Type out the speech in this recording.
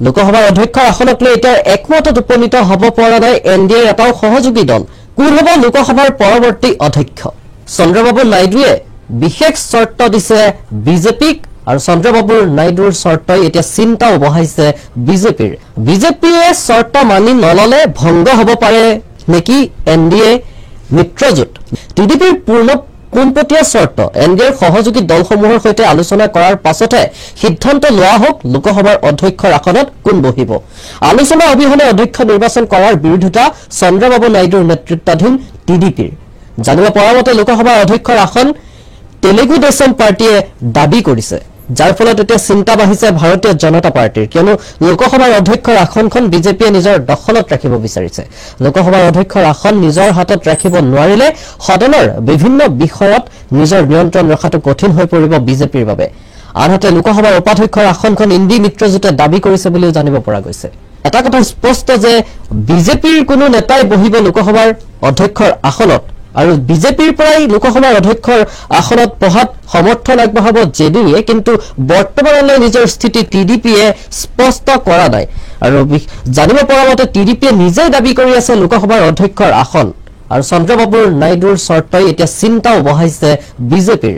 লোকসভাৰ অধ্যক্ষৰ আসনক লৈ এতিয়া একমতত উপনীত হ'ব পৰা নাই এনডিএৰ এটাও সহযোগী দল কোন হ'ব লোকসভাৰ পৰৱৰ্তী অধ্যক্ষ চন্দ্ৰবাবু নাইডুৱে বিশেষ চৰ্ত দিছে বিজেপিক আৰু চন্দ্ৰবাবু নাইডুৰ চৰ্তই এতিয়া চিন্তাও বহাইছে বিজেপিয়ে চৰ্ত মানি নললে ভংগ হ'ব পাৰে নেকি এনডিএ মিত্ৰজোঁট টিডিপিৰ পূৰ্ণ কোনপটীয়া চৰ্ত এনডিএৰ সহযোগী দলসমূহৰ সৈতে আলোচনা কৰাৰ পাছতে সিদ্ধান্ত লোৱা হোক লোকসভাৰ অধ্যক্ষৰ আসনত কোন বহিব আলোচনা অবিহনে অধ্যক্ষ নিৰ্বাচন কৰাৰ বিৰোধিতা চন্দ্ৰবাবু নাইডুৰ নেতৃত্বাধীন টিডিপিৰ জানিব পৰা মতে লোকসভাৰ অধ্যক্ষৰ আসন তেলেগু দেশম পাৰ্টিয়ে দাবী কৰিছে যাৰ ফলত এতিয়া চিন্তা বাঢ়িছে ভাৰতীয় জনতা পাৰ্টিৰ কিয়নো লোকসভাৰ অধ্যক্ষৰ আসনখন বিজেপিয়ে নিজৰ দখলত ৰাখিব বিচাৰিছে লোকসভাৰ অধ্যক্ষৰ আসন নিজৰ হাতত ৰাখিব নোৱাৰিলে সদনৰ বিভিন্ন বিষয়ত নিজৰ নিয়ন্ত্ৰণ ৰখাটো কঠিন হৈ পৰিব বিজেপিৰ বাবে আনহাতে লোকসভাৰ উপাধ্যক্ষৰ আসনখন ইন্দি মিত্ৰজোঁটে দাবী কৰিছে বুলিও জানিব পৰা গৈছে এটা কথা স্পষ্ট যে বিজেপিৰ কোনো নেতাই বহিব লোকসভাৰ অধ্যক্ষৰ আসনত আৰু বিজেপিৰ পৰাই লোকসভাৰ অধ্যক্ষৰ আসনত পহাত সমৰ্থন আগবঢ়াব জেডিইউয়ে কিন্তু বৰ্তমানলৈ নিজৰ স্থিতি টিডিপিয়ে স্পষ্ট কৰা নাই আৰু জানিব পৰা মতে টিডিপিয়ে নিজেই দাবী কৰি আছে লোকসভাৰ অধ্যক্ষৰ আসন আৰু চন্দ্ৰবাবু নাইডুৰ চৰ্তই এতিয়া চিন্তাও বহাইছে বিজেপিৰ